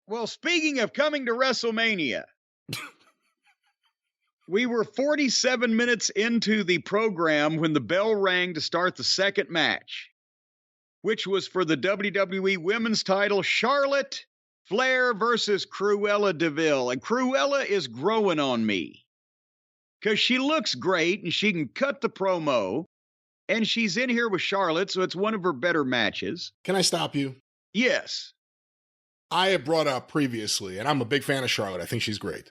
Well, speaking of coming to WrestleMania, we were 47 minutes into the program when the bell rang to start the second match, which was for the WWE Women's title, Charlotte Flair versus Cruella Deville. And Cruella is growing on me because she looks great and she can cut the promo. And she's in here with Charlotte, so it's one of her better matches. Can I stop you? Yes. I have brought up previously, and I'm a big fan of Charlotte. I think she's great.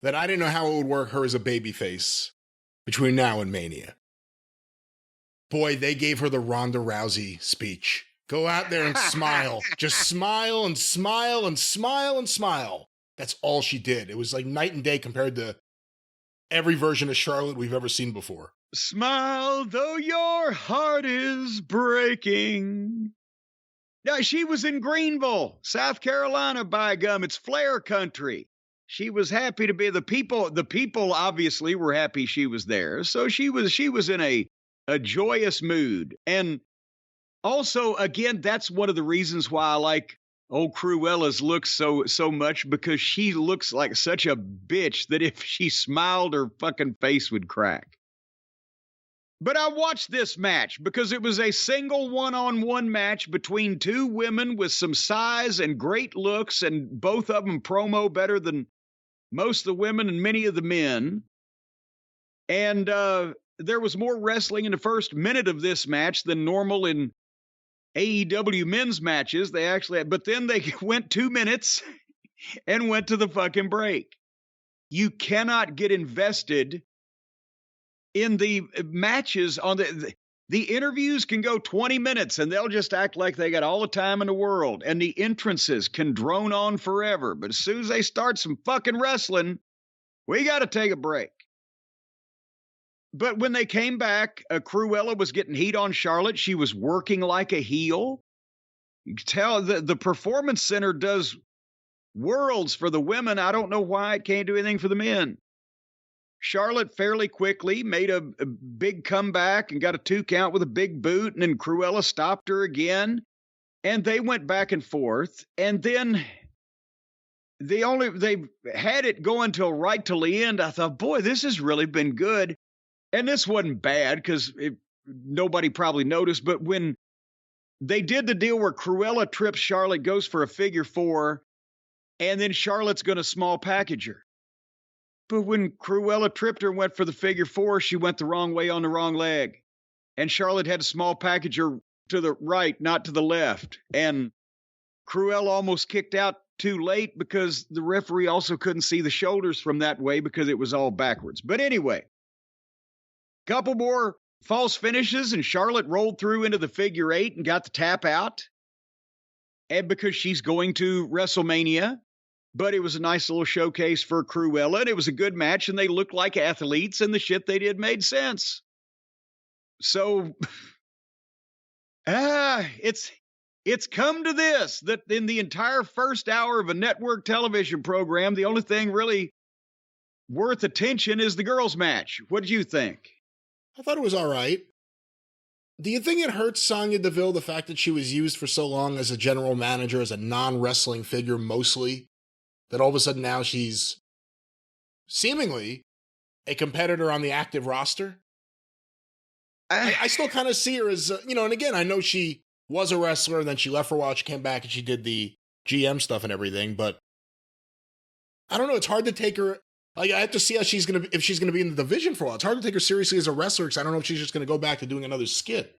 That I didn't know how it would work her as a babyface between now and Mania. Boy, they gave her the Ronda Rousey speech. Go out there and smile. Just smile and smile and smile and smile. That's all she did. It was like night and day compared to every version of Charlotte we've ever seen before. Smile though your heart is breaking. Now, she was in Greenville, South Carolina, by gum. It's Flair country. She was happy to be the people obviously were happy she was there. So she was in a joyous mood. And also, again, that's one of the reasons why I like old Cruella's looks so much, because she looks like such a bitch that if she smiled, her fucking face would crack. But I watched this match because it was a single one-on-one match between two women with some size and great looks, and both of them promo better than most of the women and many of the men. And there was more wrestling in the first minute of this match than normal in AEW men's matches. But then they went 2 minutes and went to the fucking break. You cannot get invested in the matches. On the interviews can go 20 minutes and they'll just act like they got all the time in the world, and the entrances can drone on forever. But as soon as they start some fucking wrestling, we got to take a break. But when they came back, Cruella was getting heat on Charlotte. She was working like a heel. You can tell the Performance Center does worlds for the women. I don't know why it can't do anything for the men. Charlotte fairly quickly made a big comeback and got a 2 count with a big boot, and then Cruella stopped her again, and they went back and forth. And then they had it going till right till the end. I thought, boy, this has really been good. And this wasn't bad because nobody probably noticed, but when they did the deal where Cruella trips Charlotte, goes for a figure 4, and then Charlotte's going to small package her. But when Cruella tripped her and went for the figure 4, she went the wrong way on the wrong leg. And Charlotte had a small package her to the right, not to the left. And Cruella almost kicked out too late because the referee also couldn't see the shoulders from that way because it was all backwards. But anyway, couple more false finishes and Charlotte rolled through into the figure 8 and got the tap out. And because she's going to WrestleMania. But it was a nice little showcase for Cruella, and it was a good match, and they looked like athletes, and the shit they did made sense. So, it's come to this, that in the entire first hour of a network television program, the only thing really worth attention is the girls' match. What did you think? I thought it was all right. Do you think it hurts Sonya Deville, the fact that she was used for so long as a general manager, as a non-wrestling figure mostly, that all of a sudden now she's seemingly a competitor on the active roster? I still kind of see her as, and again, I know she was a wrestler, and then she left for a while, she came back and she did the GM stuff and everything, but I don't know, it's hard to take her, I have to see how if she's going to be in the division for a while. It's hard to take her seriously as a wrestler because I don't know if she's just going to go back to doing another skit.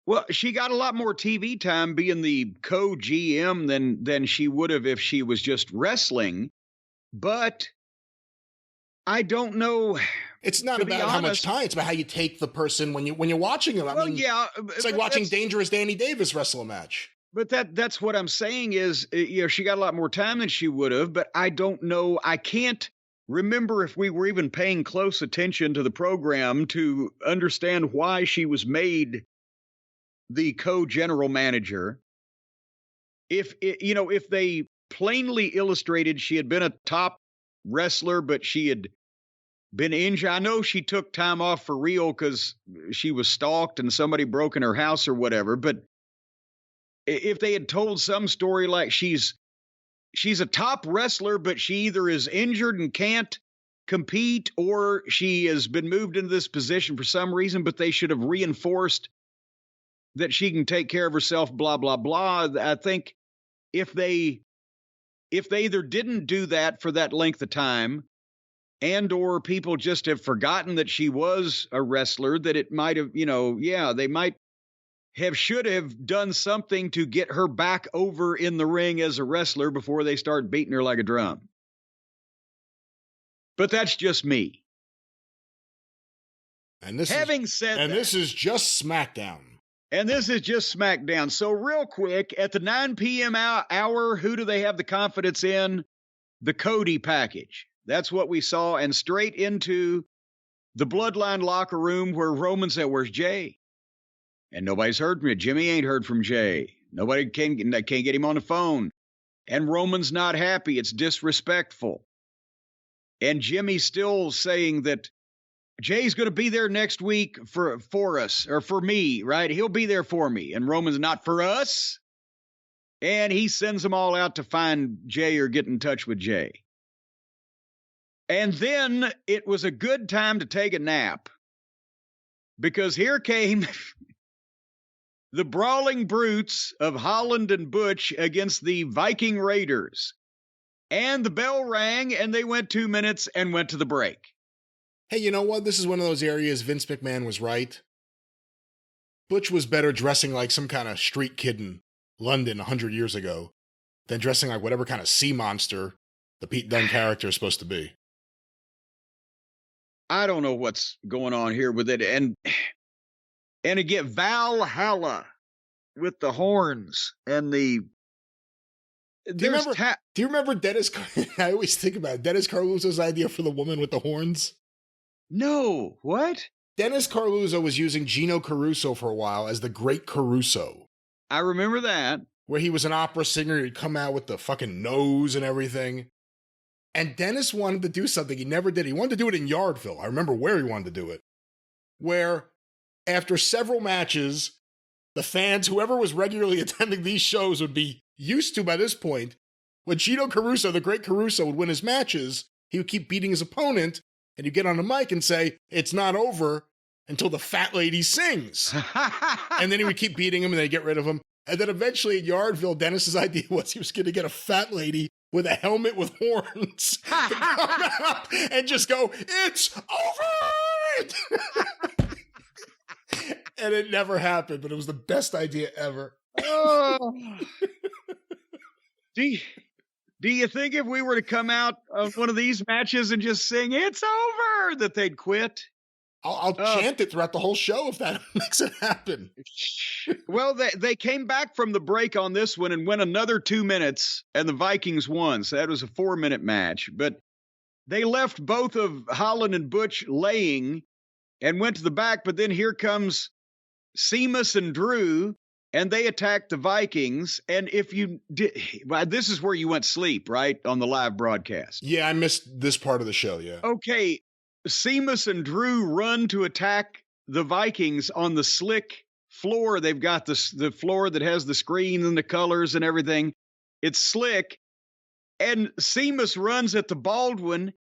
Well, she got a lot more TV time being the co-GM than she would have if she was just wrestling. But I don't know. It's not about how much time. It's about how you take the person when you're watching them. I mean, yeah, it's like watching Dangerous Danny Davis wrestle a match. But that's what I'm saying is, she got a lot more time than she would have. But I don't know. I can't remember if we were even paying close attention to the program to understand why she was made the co-general manager. If they plainly illustrated she had been a top wrestler, but she had been injured. I know she took time off for real because she was stalked and somebody broke in her house or whatever. But if they had told some story like she's she's a top wrestler, but she either is injured and can't compete, or she has been moved into this position for some reason, but they should have reinforced that she can take care of herself, blah, blah, blah. I think if they either didn't do that for that length of time, and or people just have forgotten that she was a wrestler, that it might have, they might should have done something to get her back over in the ring as a wrestler before they start beating her like a drum. But that's just me. And this this is just SmackDown. And this is just SmackDown. So real quick, at the 9 p.m. hour, who do they have the confidence in? The Cody package. That's what we saw. And straight into the Bloodline locker room where Roman said, "Where's Jay?" And nobody's heard from you. Jimmy ain't heard from Jay. Nobody can't get him on the phone. And Roman's not happy. It's disrespectful. And Jimmy's still saying that Jay's going to be there next week for us, or for me, right? He'll be there for me. And Roman's not for us. And he sends them all out to find Jay or get in touch with Jay. And then it was a good time to take a nap, because here came the Brawling Brutes of Holland and Butch against the Viking Raiders. And the bell rang, and they went 2 minutes and went to the break. Hey, you know what? This is one of those areas Vince McMahon was right. Butch was better dressing like some kind of street kid in London 100 years ago than dressing like whatever kind of sea monster the Pete Dunne character is supposed to be. I don't know what's going on here with it. And again, Valhalla with the horns and the... Do you remember Dennis... I always think about it. Dennis Carluzzo's idea for the woman with the horns? No. What? Dennis Carluzzo was using Gino Caruso for a while as the Great Caruso. I remember that. Where he was an opera singer. He'd come out with the fucking nose and everything. And Dennis wanted to do something he never did. He wanted to do it in Yardville. I remember where he wanted to do it. Where, after several matches, the fans, whoever was regularly attending these shows, would be used to by this point. When Gino Caruso, the Great Caruso, would win his matches, he would keep beating his opponent, and he'd get on the mic and say, "It's not over until the fat lady sings." And then he would keep beating him, and they'd get rid of him. And then eventually at Yardville, Dennis's idea was he was going to get a fat lady with a helmet with horns to come out and just go, "It's over!" And it never happened, but it was the best idea ever. Oh. Do you think if we were to come out of one of these matches and just sing "It's over," that they'd quit? I'll chant it throughout the whole show if that makes it happen. Well, they came back from the break on this one and went another 2 minutes, and the Vikings won. So that was a 4-minute match. But they left both of Holland and Butch laying and went to the back. But then here comes Sheamus and Drew, and they attacked the Vikings. And if you did, well, this is where you went sleep, right? On the live broadcast. Yeah, I missed this part of the show, yeah. Okay. Sheamus and Drew run to attack the Vikings on the slick floor. They've got the floor that has the screen and the colors and everything. It's slick. And Sheamus runs at the Baldwin,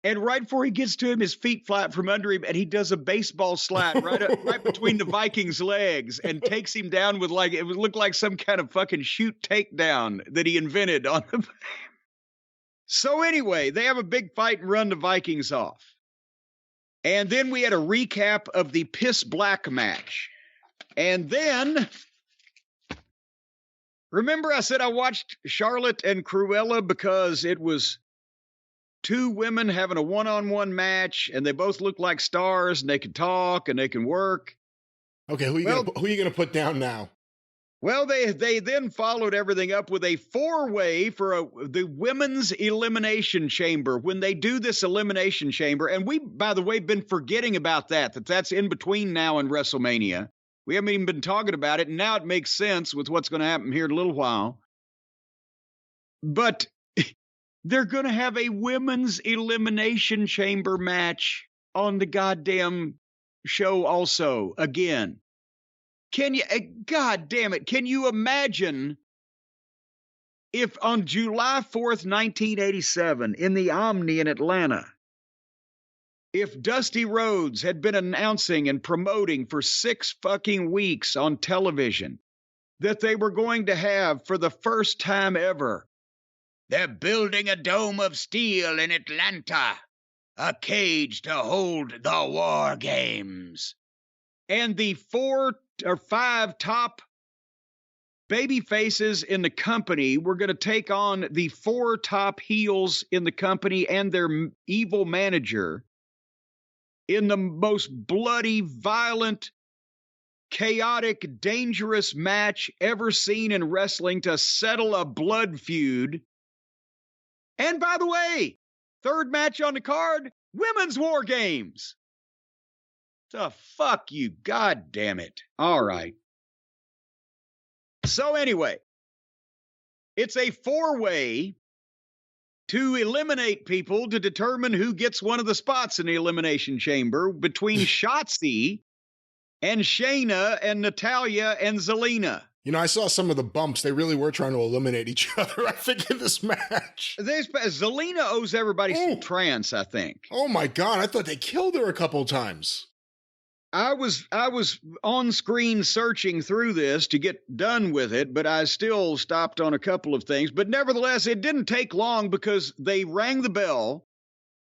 and right before he gets to him, his feet flat from under him, and he does a baseball slap right between the Vikings' legs and takes him down with, like, it would look like some kind of fucking shoot takedown that he invented on him. So anyway, they have a big fight and run the Vikings off. And then we had a recap of the Piss Black match. And then, remember I said I watched Charlotte and Cruella because it was two women having a one-on-one match, and they both look like stars, and they can talk, and they can work. Okay, who are you gonna put down now? Well, they then followed everything up with a four-way for the women's elimination chamber. When they do this elimination chamber, and we, by the way, been forgetting about that's in between now and WrestleMania. We haven't even been talking about it, and now it makes sense with what's going to happen here in a little while. But they're going to have a women's elimination chamber match on the goddamn show also, again. Can you, God damn it, can you imagine If on July 4th, 1987, in the Omni in Atlanta, if Dusty Rhodes had been announcing and promoting for 6 fucking weeks on television that they were going to have, for the first time ever, they're building a dome of steel in Atlanta, a cage to hold the War Games. And the 4 or 5 top baby faces in the company were going to take on the 4 top heels in the company and their evil manager in the most bloody, violent, chaotic, dangerous match ever seen in wrestling to settle a blood feud. And by the way, third match on the card, Women's War Games. The fuck you, god damn it. All right. So anyway, it's a 4-way to eliminate people to determine who gets one of the spots in the Elimination Chamber between Shotzi and Shayna and Natalya and Zelina. You know, I saw some of the bumps. They really were trying to eliminate each other, I think, in this match. Zelina owes everybody some trance, I think. Oh my God, I thought they killed her a couple of times. I was on screen searching through this to get done with it, but I still stopped on a couple of things. But nevertheless, it didn't take long because they rang the bell.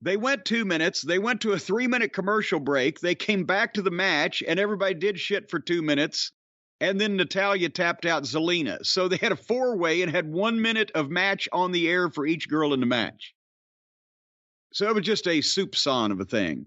They went 2 minutes. They went to a 3-minute commercial break. They came back to the match, and everybody did shit for 2 minutes. And then Natalya tapped out Zelina. So they had a 4-way and had 1 minute of match on the air for each girl in the match. So it was just a soupçon of a thing.